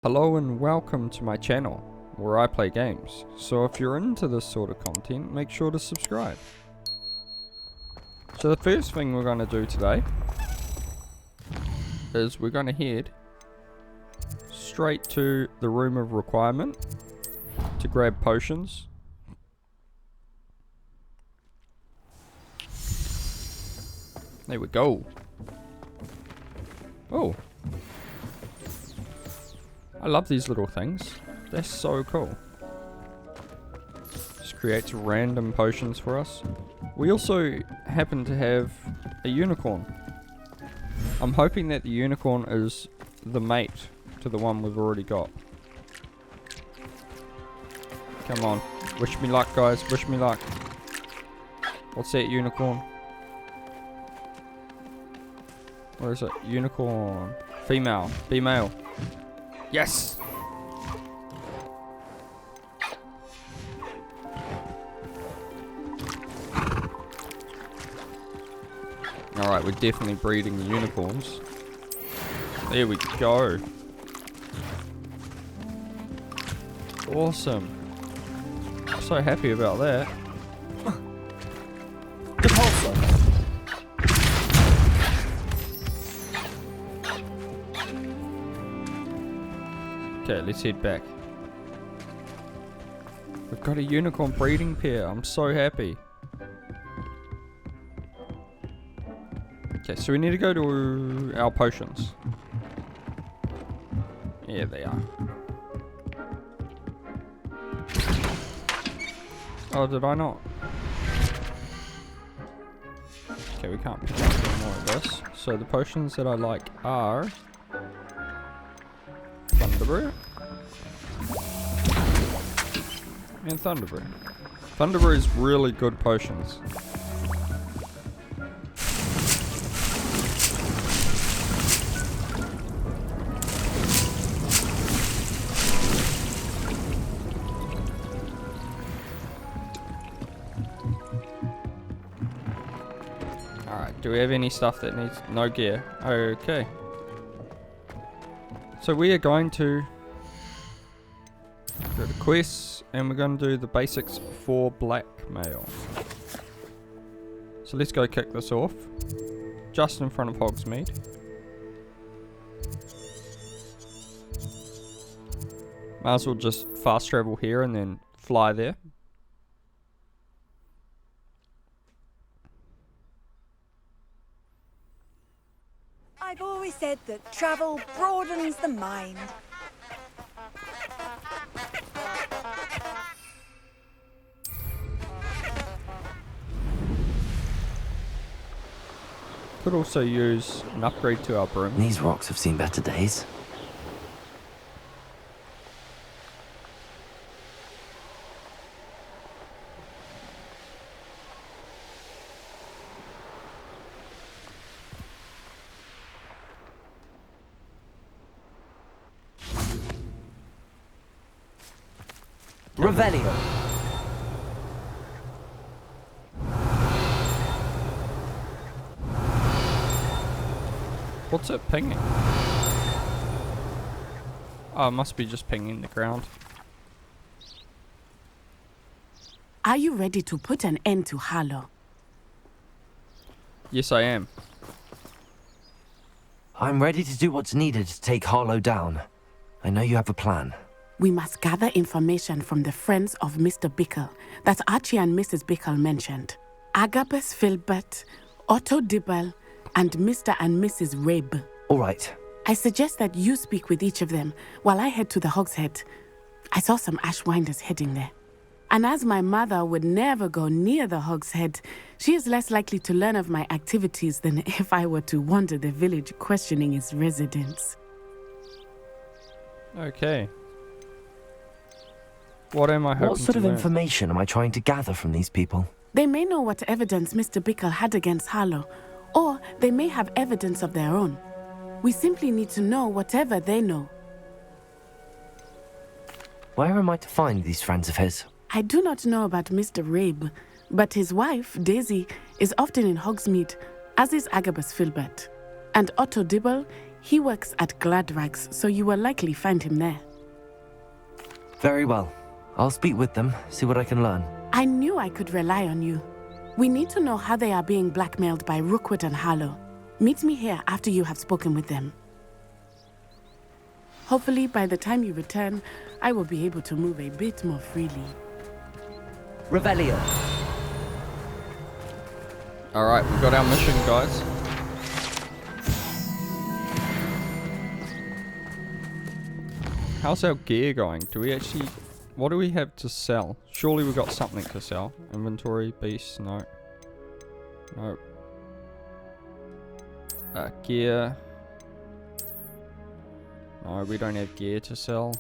Hello and welcome to my channel, where I play games. So if you're into this sort of content, make sure to subscribe. So the first thing we're going to do today is we're going to head straight to the room of requirement to grab potions. There we go. Oh. I love these little things. They're so cool. Just creates random potions for us. We also happen to have a unicorn. I'm hoping that the unicorn is the mate to the one we've already got. Come on. Wish me luck, guys. Wish me luck. What's that, unicorn? Where is it? Unicorn. Female. Female. Yes! Alright, we're definitely breeding the unicorns. There we go. Awesome. So happy about that. Okay, let's head back. We've got a unicorn breeding pair. I'm so happy. Okay, so we need to go to our potions. Yeah, they are. Oh, did I not? Okay, we can't pick up any more of this. So the potions that I like are Thunderbrew and Thunderbrew. Thunderbrew is really good potions. Alright, do we have any stuff that needs no gear? Okay. So we are going to go to quests and we're going to do the basics for blackmail. So let's go kick this off. Just in front of Hogsmeade. Might as well just fast travel here and then fly there. I've always said that travel broadens the mind. Could also use an upgrade to our broom. These rocks have seen better days. Revelio. What's it pinging? Oh, it must be just pinging the ground. Are you ready to put an end to Harlow? Yes, I am. I'm ready to do what's needed to take Harlow down. I know you have a plan. We must gather information from the friends of Mr. Bickle that Archie and Mrs. Bickle mentioned. Agabus Filbert, Otto Dibble, and Mr. and Mrs. RABE. All right. I suggest that you speak with each of them while I head to the Hogshead. I saw some Ashwinders heading there. And as my mother would never go near the Hogshead, she is less likely to learn of my activities than if I were to wander the village questioning its residents. Okay. What am I hoping What sort to of learn? information am I trying to gather from these people? They may know what evidence Mr. Bickle had against Harlow, or they may have evidence of their own. We simply need to know whatever they know. Where am I to find these friends of his? I do not know about Mr. RABE, but his wife, Daisy, is often in Hogsmeade, as is Agabus Filbert. And Otto Dibble, He works at Gladrags, so you will likely find him there. Very well. I'll speak with them, see what I can learn. I knew I could rely on you. We need to know how they are being blackmailed by Rookwood and Harlow. Meet me here after you have spoken with them. Hopefully, by the time you return, I will be able to move a bit more freely. Revelio. Alright, we've got our mission, guys. How's our gear going? Do we actually... What do we have to sell? Surely we've got something to sell. Inventory, beasts, no. No. Gear. No, we don't have gear to sell.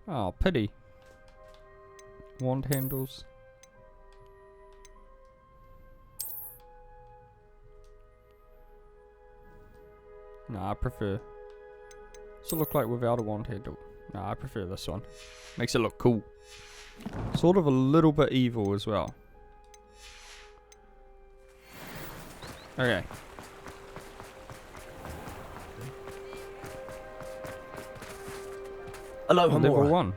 Oh, pity. Wand handles. No, I prefer... Does it look like without a wand handle? No, I prefer this one. Makes it look cool. Sort of a little bit evil as well. Okay. Hello, Level 1.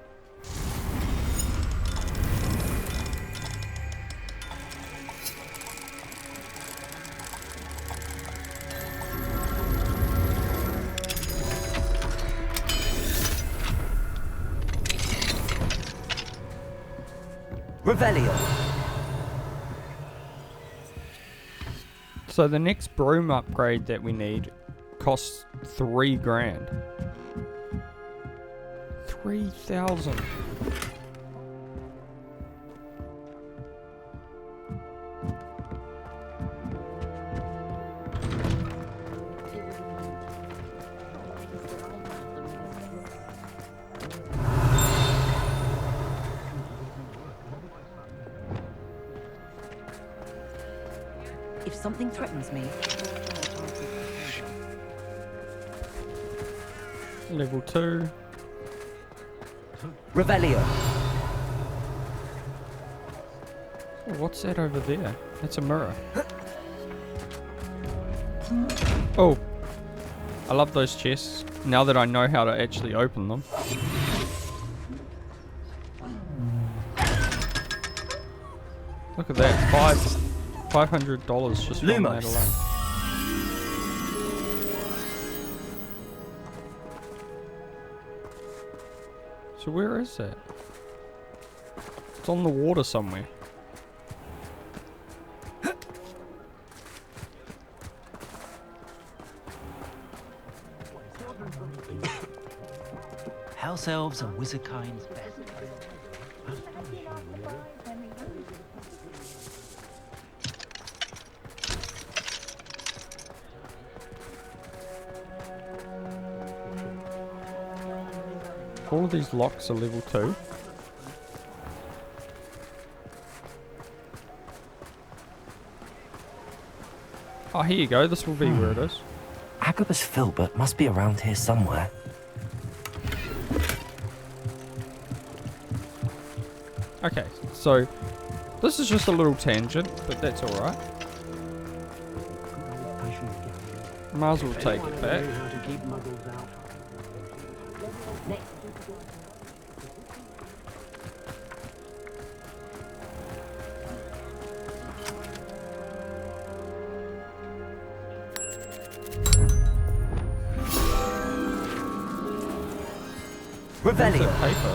Revelio. So the next broom upgrade that we need costs 3 grand. 3,000. If something threatens me, Level 2. Revelio. Oh, what's that over there? That's a mirror. Oh. I love those chests. Now that I know how to actually open them. Look at that. $500 just from that Lumos. alone. So where is that? It's on the water somewhere. House elves and wizard kinds best. All of these locks are level 2. Oh, here you go. This will be where it is. Agabus Filbert must be around here somewhere. Okay, so this is just a little tangent, but that's alright. Might as well take it back. Where's Revelio. that paper?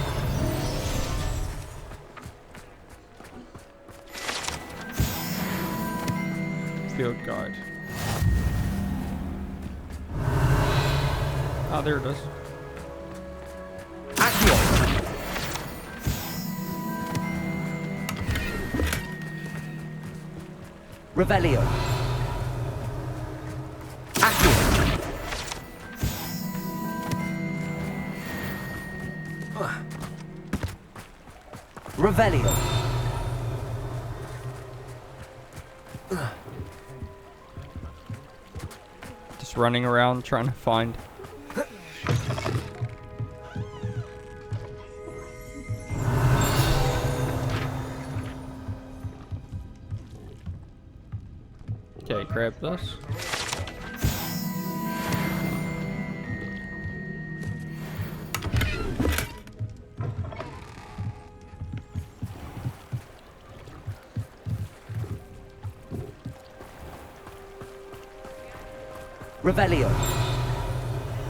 Field guide. Ah, there it is. Accio. Revelio. Accio. Revelio. Just running around trying to find. Okay, grab this. Revelio.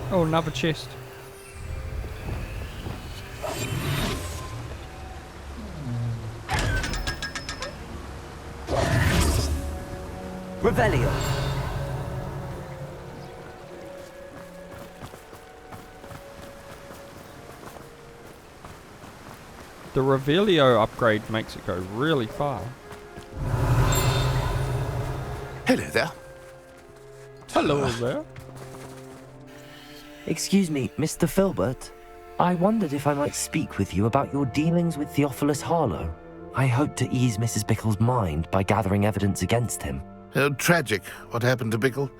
Oh, another chest. Revelio. The Revelio upgrade makes it go really far. Hello there. Hello there. Excuse me, Mr. Filbert. I wondered if I might speak with you about your dealings with Theophilus Harlow. I hope to ease Mrs. Bickle's mind by gathering evidence against him. Oh, tragic what happened to Bickle.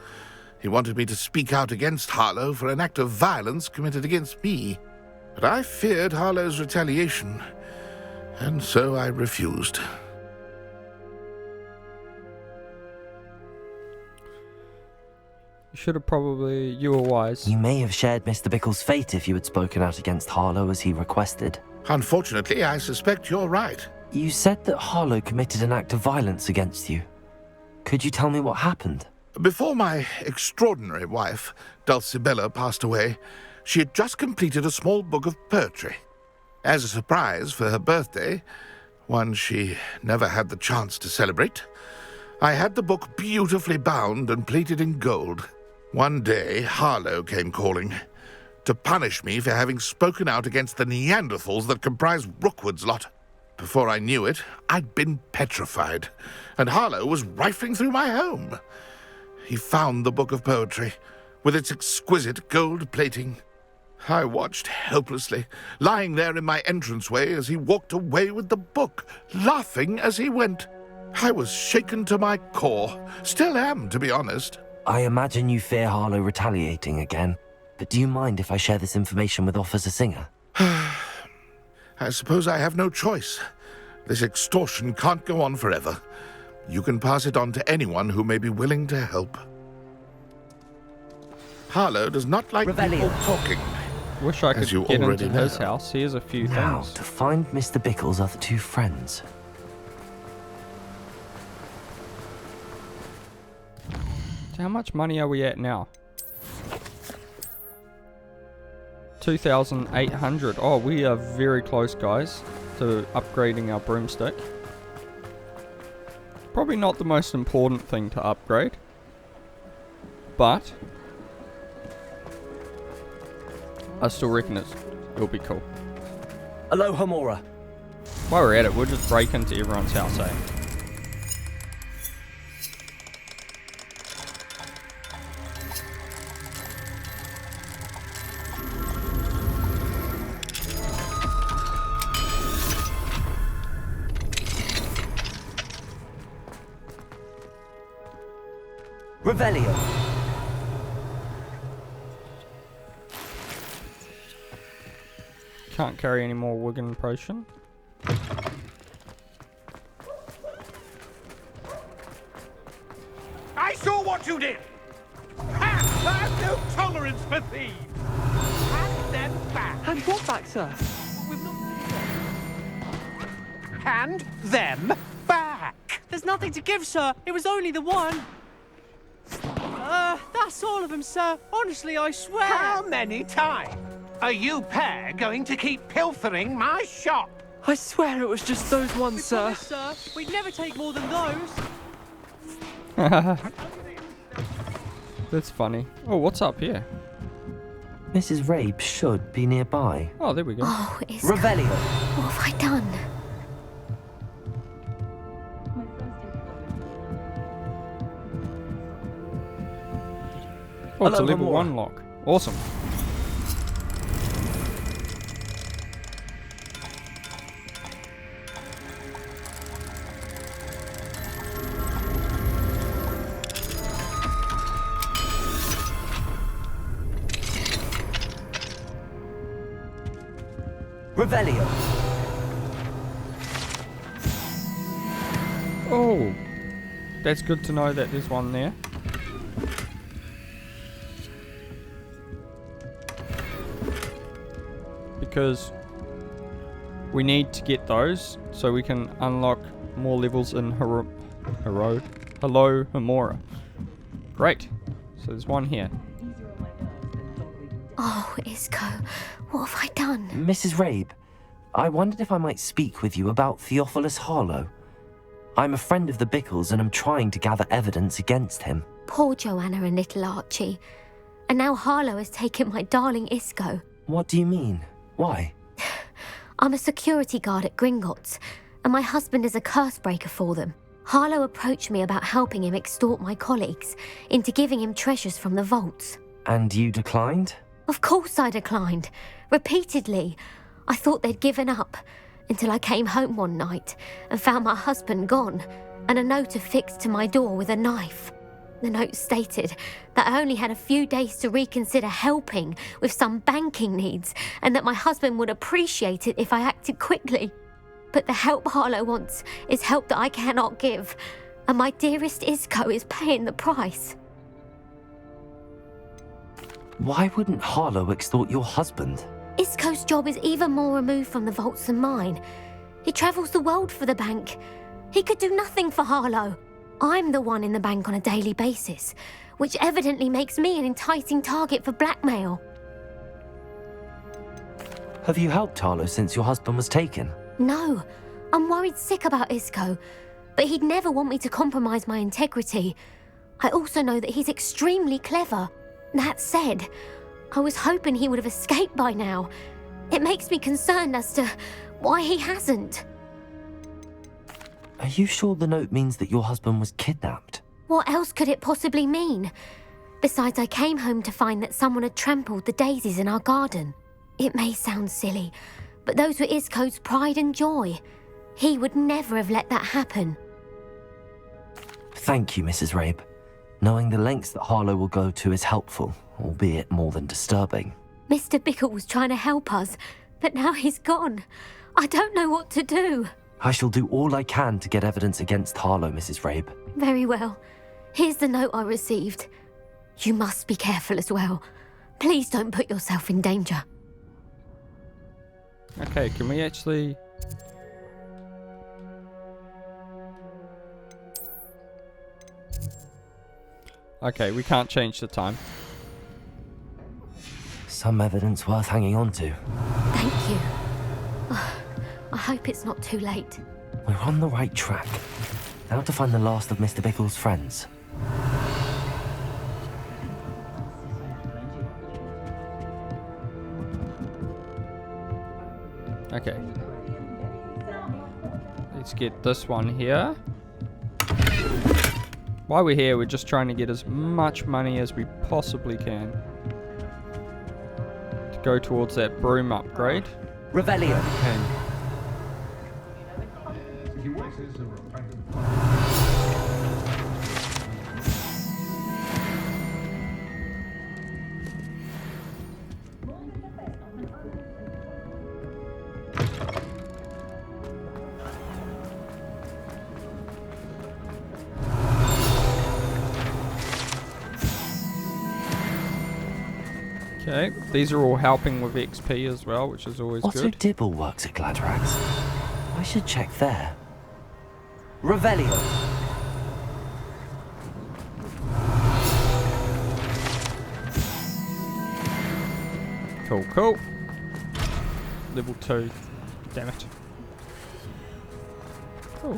He wanted me to speak out against Harlow for an act of violence committed against me. But I feared Harlow's retaliation, and so I refused. You were wise. You may have shared Mr. Bickle's fate if you had spoken out against Harlow as he requested. Unfortunately, I suspect you're right. You said that Harlow committed an act of violence against you. Could you tell me what happened? Before my extraordinary wife, Dulcibella, passed away, she had just completed a small book of poetry. As a surprise for her birthday, one she never had the chance to celebrate, I had the book beautifully bound and plated in gold. One day, Harlow came calling to punish me for having spoken out against the Neanderthals that comprise Rookwood's lot. Before I knew it, I'd been petrified, and Harlow was rifling through my home. He found the book of poetry, with its exquisite gold plating. I watched helplessly, lying there in my entranceway as he walked away with the book, laughing as he went. I was shaken to my core. Still am, to be honest. I imagine you fear Harlow retaliating again, but do you mind if I share this information with Officer Singer? I suppose I have no choice. This extortion can't go on forever. You can pass it on to anyone who may be willing to help. Harlow does not like people talking. Wish I could As you get into already his know. house. He has a few Now, things. to find Mr. Bickle's other two friends. How much money are we at now? 2,800. Oh, we are very close, guys, to upgrading our broomstick. Probably not the most important thing to upgrade, but I still reckon it'll be cool. Aloha Mora. While we're at it, we'll just break into everyone's house, eh? Revelio. Can't carry any more Wigan potion. I saw what you did! Ha! I have no tolerance for thieves! Hand them back! Hand what back, sir? We've not... Hand them back! There's nothing to give, sir. It was only the one. That's all of them, sir. Honestly, I swear. How many times are you pair going to keep pilfering my shop? I swear it was just those ones, We sir. promise, Sir, we'd never take more than those. That's funny. Oh, what's up here? Mrs. RABE should be nearby. Oh, there we go. Oh, it's Revelio. What have I done? Oh, it's a Hello, level Hamora. 1 lock. Awesome. Revelio. Oh, that's good to know that there's one there. Because we need to get those so we can unlock more levels in Hello Hamora. Great. So there's one here. Oh, Isco, what have I done? Mrs. Rabe, I wondered if I might speak with you about Theophilus Harlow. I'm a friend of the Bickles and I'm trying to gather evidence against him. Poor Joanna and little Archie. And now Harlow has taken my darling Isco. What do you mean? Why? I'm a security guard at Gringotts, and my husband is a curse breaker for them. Harlow approached me about helping him extort my colleagues into giving him treasures from the vaults. And you declined? Of course I declined. Repeatedly. I thought they'd given up, until I came home one night and found my husband gone, and a note affixed to my door with a knife. The note stated that I only had a few days to reconsider helping with some banking needs, and that my husband would appreciate it if I acted quickly. But the help Harlow wants is help that I cannot give, and my dearest Isco is paying the price. Why wouldn't Harlow extort your husband? Isco's job is even more removed from the vaults than mine. He travels the world for the bank. He could do nothing for Harlow. I'm the one in the bank on a daily basis, which evidently makes me an enticing target for blackmail. Have you helped Harlow since your husband was taken? No, I'm worried sick about Isco, but he'd never want me to compromise my integrity. I also know that he's extremely clever. That said, I was hoping he would have escaped by now. It makes me concerned as to why he hasn't. Are you sure the note means that your husband was kidnapped? What else could it possibly mean? Besides, I came home to find that someone had trampled the daisies in our garden. It may sound silly, but those were Isco's pride and joy. He would never have let that happen. Thank you, Mrs. Rabe. Knowing the lengths that Harlow will go to is helpful, albeit more than disturbing. Mr. Bickle was trying to help us, but now he's gone. I don't know what to do. I shall do all I can to get evidence against Harlow, Mrs. Rabe. Very well. Here's the note I received. You must be careful as well. Please don't put yourself in danger. Okay, can we actually... Okay, we can't change the time. Some evidence worth hanging on to. Thank you. I hope it's not too late. We're on the right track. Now to find the last of Mr. Bickle's friends. Okay. Let's get this one here. While we're here, we're just trying to get as much money as we possibly can to go towards that broom upgrade. Revelio. Okay. Okay, these are all helping with XP as well, which is always Otto good. Dibble works at Gladrax. I should check there. Revelio. Cool, cool. Level 2. Damn it. Cool.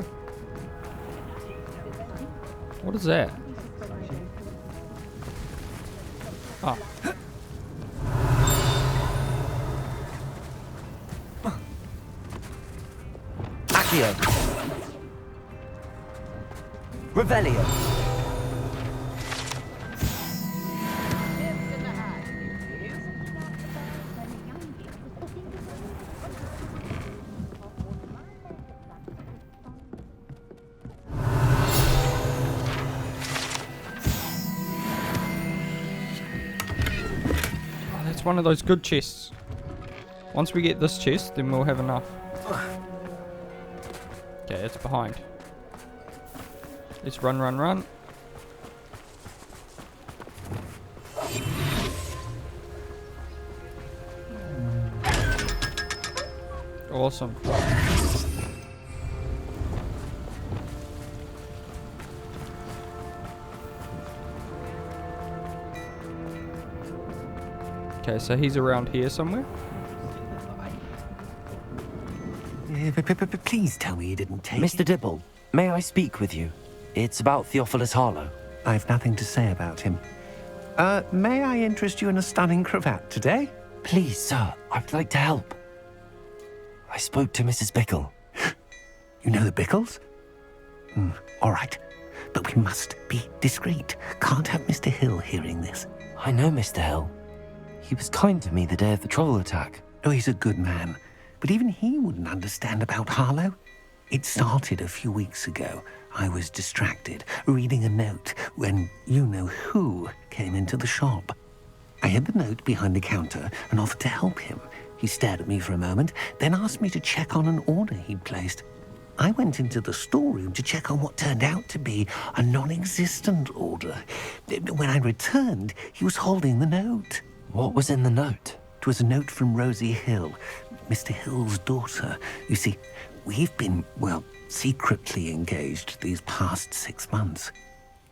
What is that? Ah. Accio. Revelio. Oh, that's one of those good chests. Once we get this chest, then we'll have enough. Okay, it's behind. Let's run, run, run. Awesome. Okay, so he's around here somewhere. Please tell me you didn't take Mr. Dibble, may I speak with you? It's about Theophilus Harlow. I've nothing to say about him. May I interest you in a stunning cravat today? Please, sir, I would like to help. I spoke to Mrs. Bickle. You know the Bickles? All right, but we must be discreet. Can't have Mr. Hill hearing this. I know Mr. Hill. He was kind to me the day of the troll attack. Oh, he's a good man, but even he wouldn't understand about Harlow. It started a few weeks ago. I was distracted, reading a note, when you-know-who came into the shop. I hid the note behind the counter and offered to help him. He stared at me for a moment, then asked me to check on an order he'd placed. I went into the storeroom to check on what turned out to be a non-existent order. When I returned, he was holding the note. What was in the note? It was a note from Rosie Hill, Mr. Hill's daughter. You see, we've been, secretly engaged these past 6 months.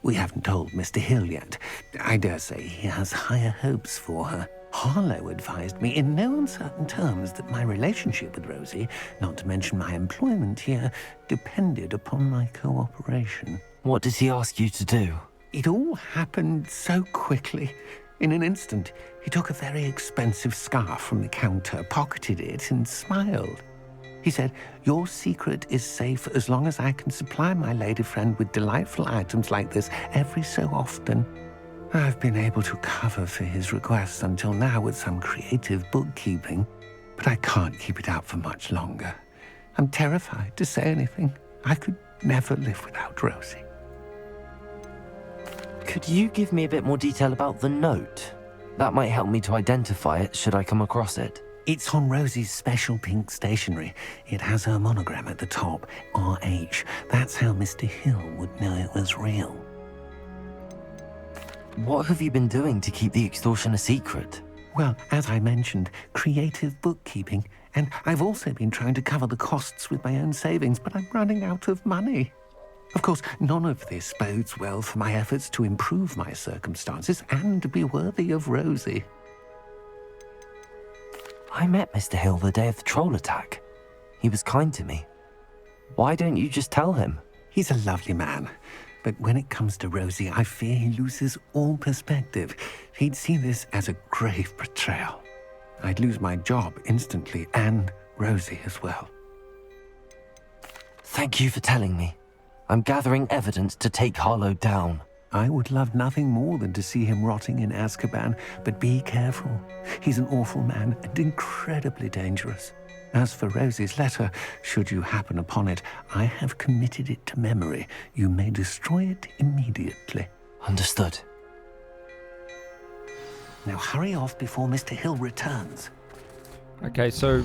We haven't told Mr. Hill yet. I dare say he has higher hopes for her. Harlow advised me in no uncertain terms that my relationship with Rosie, not to mention my employment here, depended upon my cooperation. What did he ask you to do? It all happened so quickly. In an instant, he took a very expensive scarf from the counter, pocketed it, and smiled. He said, "Your secret is safe as long as I can supply my lady friend with delightful items like this every so often." I've been able to cover for his requests until now with some creative bookkeeping, but I can't keep it up for much longer. I'm terrified to say anything. I could never live without Rosie. Could you give me a bit more detail about the note? That might help me to identify it should I come across it. It's on Rosie's special pink stationery. It has her monogram at the top, RH. That's how Mr. Hill would know it was real. What have you been doing to keep the extortion a secret? Well, as I mentioned, creative bookkeeping. And I've also been trying to cover the costs with my own savings, but I'm running out of money. Of course, none of this bodes well for my efforts to improve my circumstances and be worthy of Rosie. I met Mr. Hill the day of the troll attack. He was kind to me. Why don't you just tell him? He's a lovely man. But when it comes to Rosie, I fear he loses all perspective. He'd see this as a grave betrayal. I'd lose my job instantly, and Rosie as well. Thank you for telling me. I'm gathering evidence to take Harlow down. I would love nothing more than to see him rotting in Azkaban, but be careful. He's an awful man and incredibly dangerous. As for Rosie's letter, should you happen upon it, I have committed it to memory. You may destroy it immediately. Understood. Now hurry off before Mr. Hill returns. Okay, so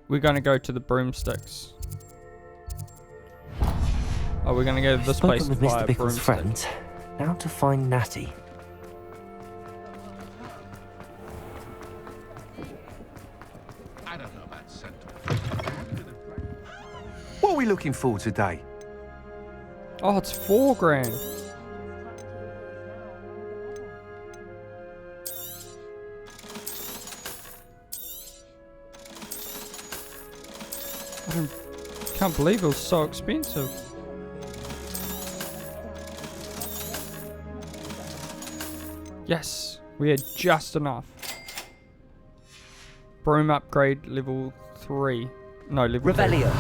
we're going to go to the broomsticks. Oh, we're going to go to this place with via Mr. Bickle's broomstick. friend. Now to find Natty. I don't know about sentiment. What are we looking for today? Oh, it's $4 grand. Can't believe it was so expensive. Yes, we had just enough. Broom upgrade level 3. No, level 2. Revelio.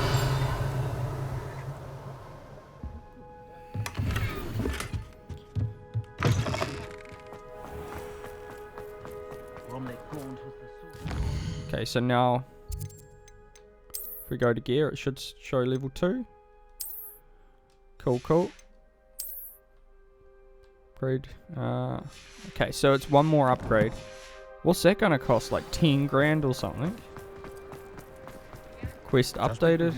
Okay, so now if we go to gear, it should show level 2. Cool, cool. Upgrade. Okay, so it's one more upgrade. What's that gonna cost? Like 10 grand or something? Quest updated.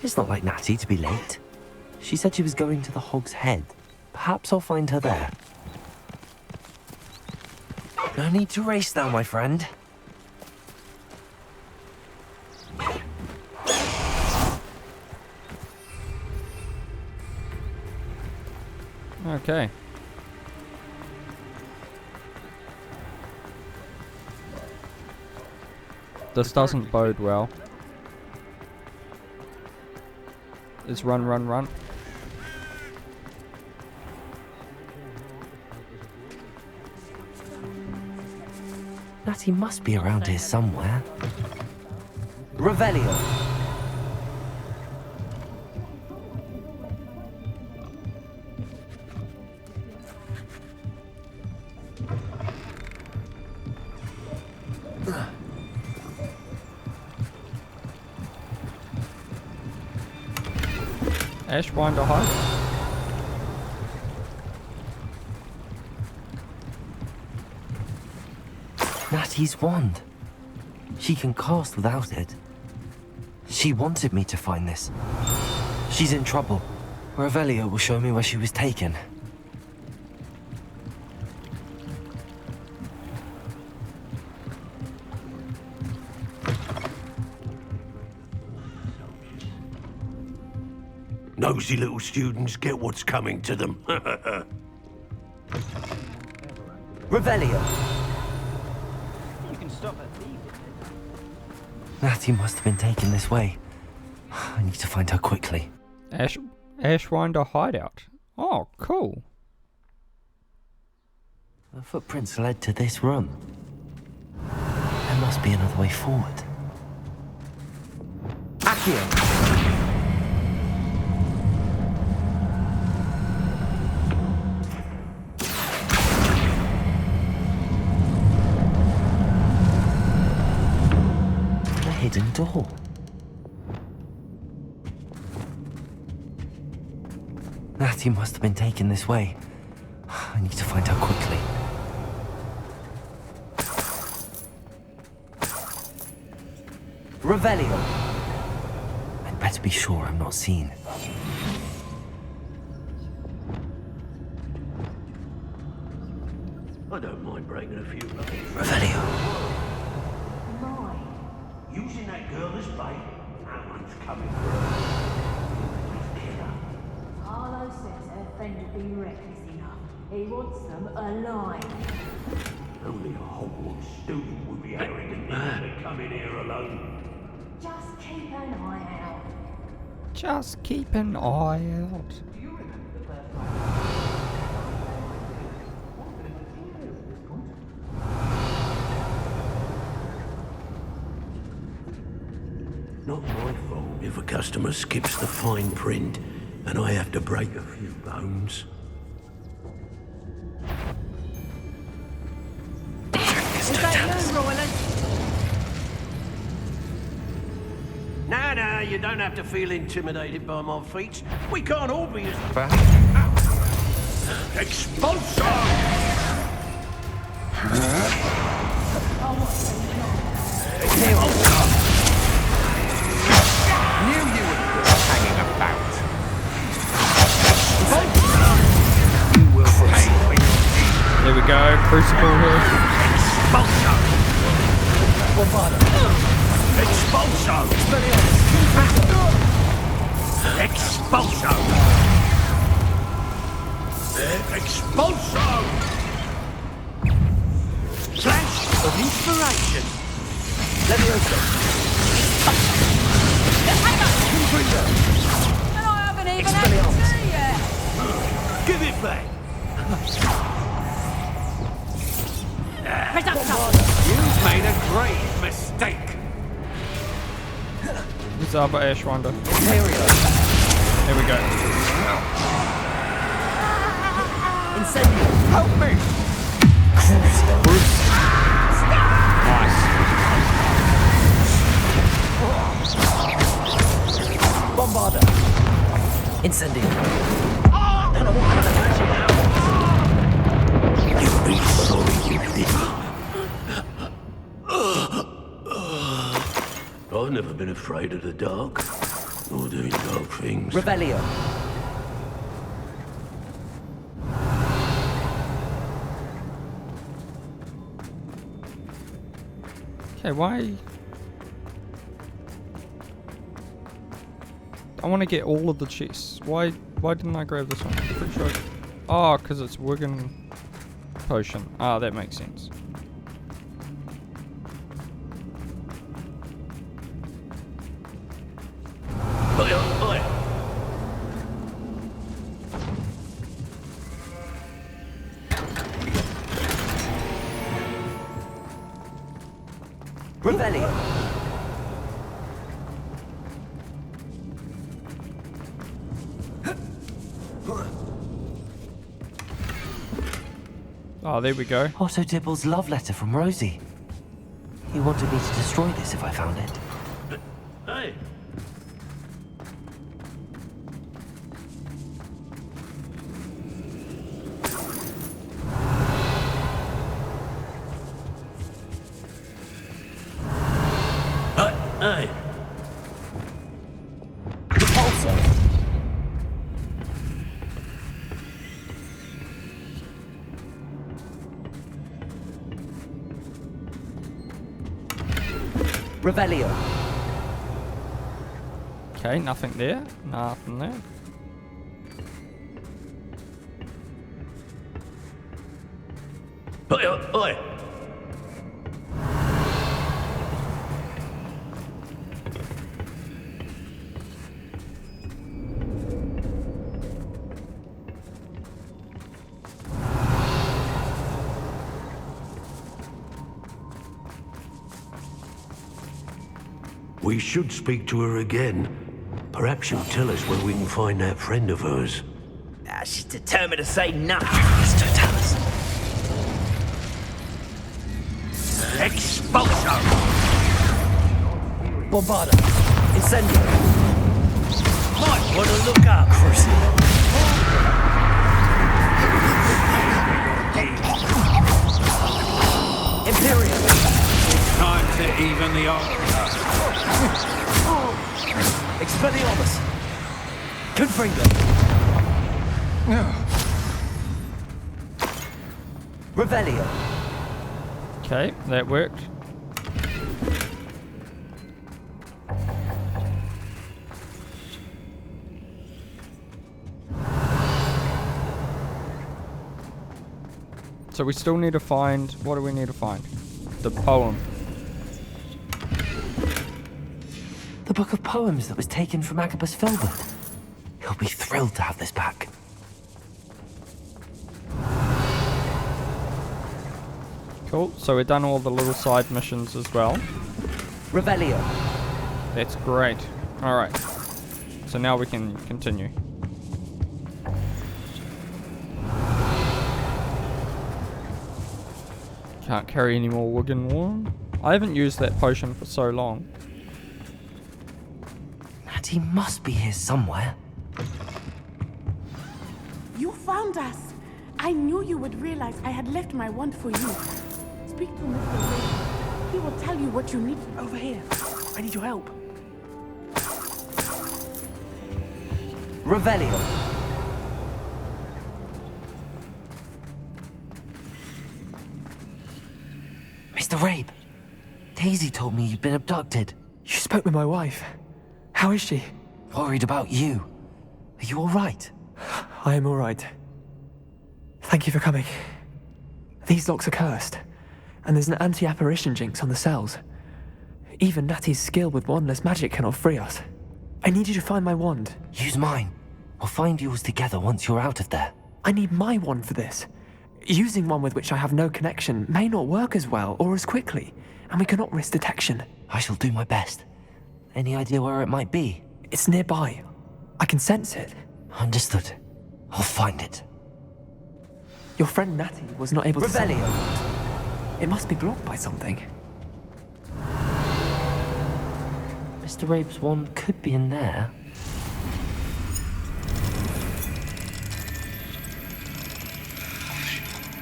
It's not like Natty to be late. She said she was going to the Hog's Head. Perhaps I'll find her there. No need to race now, my friend. Okay. This doesn't bode well. It's run, run, run. Natty must be around here somewhere. Revelio. Ashwinder High. Natty's wand. She can cast without it. She wanted me to find this. She's in trouble. Revelio will show me where she was taken. Nosy little students get what's coming to them. Revelio. You can stop at these. Natty must have been taken this way. I need to find her quickly. Ashwinder Hideout. Oh, cool. The footprints led to this room. There must be another way forward. Accio! Hidden door. Natty must have been taken this way. I need to find her quickly. Revelio. I'd better be sure I'm not seen. I don't mind breaking a few lanes. Revelio. Using that girl as bait, no one's coming for her. Harlow says her friend will be reckless enough. He wants them alive. Only a Hogwarts student would be arrogant enough to come in here alone. Just keep an eye out. Just keep an eye out. Not my fault if a customer skips the fine print and I have to break a few bones. Is that you, Roland? No, you don't have to feel intimidated by my feats. We can't all be as... Expulsor! Expulsor! Knew you would be hanging about. You will pay. There we go, Crucible here. Expulsor! Expulsor! Expulsor! Expulsor! Flash of inspiration! Levioso! And I haven't even had tea yet. Give it back! You've made a grave mistake. Zaba Ashwinder. There we go. Incendio. Help me! Nice. Bombarda. Incendio. You'll be sorry you did. I've never been afraid of the dark, or doing dark things. Revelio. Okay, why? I want to get all of the chests. Why didn't I grab this one? I'm pretty sure. Oh, because it's Wigan potion. Ah, that makes sense. Revelio. Oh, there we go. Otto Dibble's love letter from Rosie. He wanted me to destroy this if I found it. Hey! Hey! Revelio. Okay, nothing there. Nothing there. Oi! We should speak to her again. Perhaps she'll tell us where we can find that friend of hers. She's determined to say nothing. Tell us. Expulso! Bombarda. Incendio. Might want to look up. Imperium. Time to even the odds. Expelliarmus. Confringo. Revelio. Okay, that worked. So we still need to find, what do we need to find? The poem. The book of poems that was taken from Agabus Filbert. He'll be thrilled to have this back. Cool, so we've done all the little side missions as well. Revelio. That's great. Alright, so now we can continue. Can't carry any more Wigan Warm. I haven't used that potion for so long. Natty must be here somewhere. You found us. I knew you would realize I had left my wand for you. Speak to Mr. Ray. He will tell you what you need. Over here. I need your help. Revelio. Mr. RABE. Daisy told me you'd been abducted. You spoke with my wife. How is she? Worried about you. Are you all right? I am all right. Thank you for coming. These locks are cursed, and there's an anti-apparition jinx on the cells. Even Natty's skill with wandless magic cannot free us. I need you to find my wand. Use mine. We'll find yours together once you're out of there. I need my wand for this. Using one with which I have no connection may not work as well or as quickly, and we cannot risk detection. I shall do my best. Any idea where it might be? It's nearby. I can sense it. Understood. I'll find it. Your friend Natty was not able to... Revelio. It must be blocked by something. Mr. RABE's wand could be in there.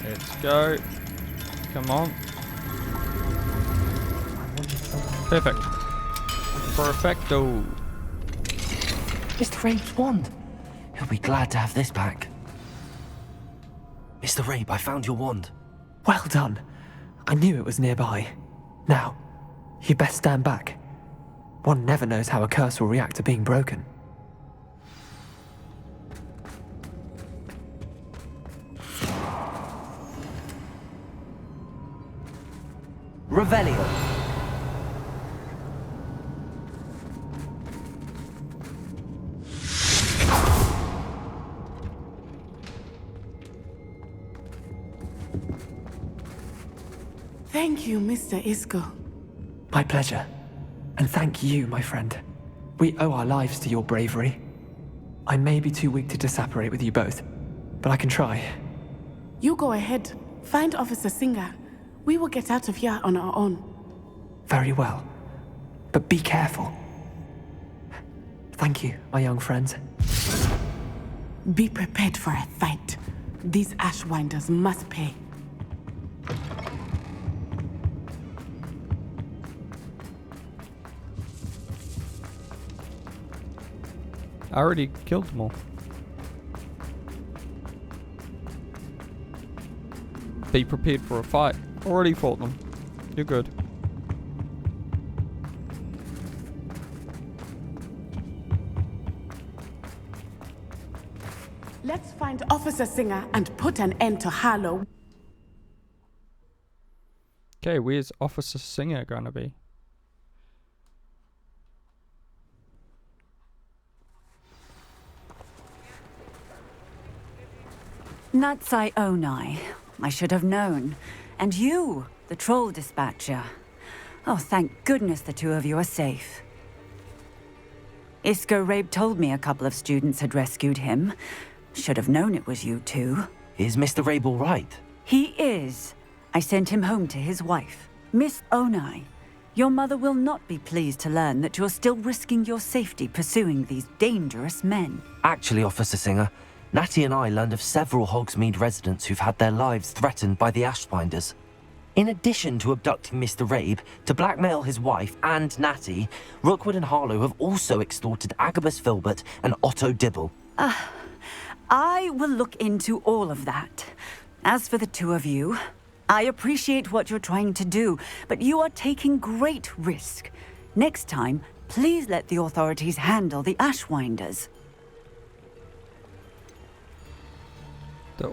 Let's go. Come on. Perfect. Perfecto. Mr. RABE's wand. He'll be glad to have this back. Mr. RABE, I found your wand. Well done. I knew it was nearby. Now, You best stand back. One never knows how a curse will react to being broken. Revelio. Thank you, Mr. Isco. My pleasure. And thank you, my friend. We owe our lives to your bravery. I may be too weak to disapparate with you both, but I can try. You go ahead. Find Officer Singer. We will get out of here on our own. Very well. But be careful. Thank you, my young friends. Be prepared for a fight. These Ashwinders must pay. I already killed them all. Be prepared for a fight. Already fought them. You're good. Let's find Officer Singer and put an end to Harlow. Okay, where's Officer Singer gonna be? Natsai Onai. I should have known. And you, the troll dispatcher. Oh, thank goodness the two of you are safe. Isco RABE told me a couple of students had rescued him. Should have known it was you two. Is Mr. RABE all right? He is. I sent him home to his wife. Miss Onai, your mother will not be pleased to learn that you're still risking your safety pursuing these dangerous men. Actually, Officer Singer, Natty and I learned of several Hogsmeade residents who've had their lives threatened by the Ashwinders. In addition to abducting Mr. RABE to blackmail his wife and Natty, Rookwood and Harlow have also extorted Agabus Filbert and Otto Dibble. I will look into all of that. As for the two of you, I appreciate what you're trying to do, but you are taking great risk. Next time, please let the authorities handle the Ashwinders. The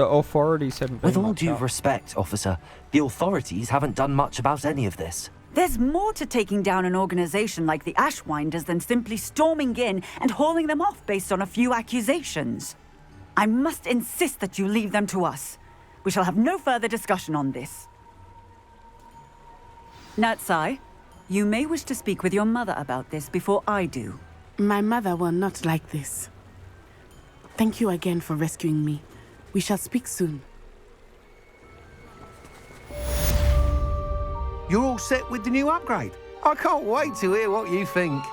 authorities haven't been With all much due help. respect, officer, the authorities haven't done much about any of this. There's more to taking down an organization like the Ashwinders than simply storming in and hauling them off based on a few accusations. I must insist that you leave them to us. We shall have no further discussion on this. Natsai, you may wish to speak with your mother about this before I do. My mother will not like this. Thank you again for rescuing me. We shall speak soon. You're all set with the new upgrade. I can't wait to hear what you think.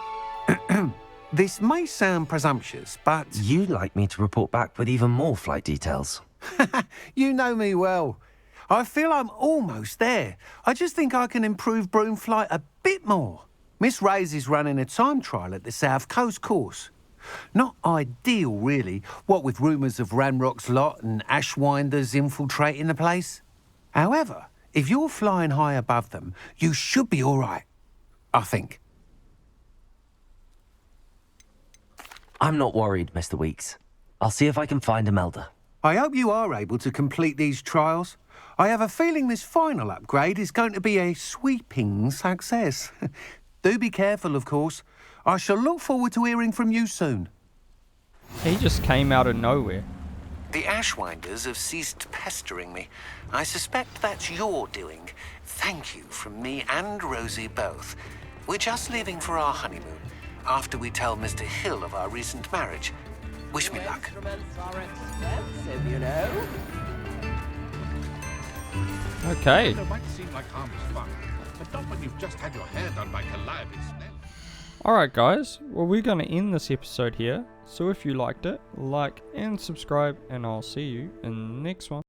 This may sound presumptuous, but... You'd like me to report back with even more flight details. You know me well. I feel I'm almost there. I just think I can improve broom flight a bit more. Miss Ray's is running a time trial at the South Coast course. Not ideal, really, what with rumours of Ranrock's lot and Ashwinders infiltrating the place. However, if you're flying high above them, you should be all right, I think. I'm not worried, Mr. Weeks. I'll see if I can find Imelda. I hope you are able to complete these trials. I have a feeling this final upgrade is going to be a sweeping success. Do be careful, of course. I shall look forward to hearing from you soon. He just came out of nowhere. The Ashwinders have ceased pestering me. I suspect that's your doing. Thank you from me and Rosie both. We're just leaving for our honeymoon, after we tell Mr. Hill of our recent marriage. Wish me luck. Instruments are expensive, you know. Okay. It might seem like harmless fun, but not when you've just had your hair done by Calliope Snell. Alright guys, well we're going to end this episode here. So if you liked it, like and subscribe, and I'll see you in the next one.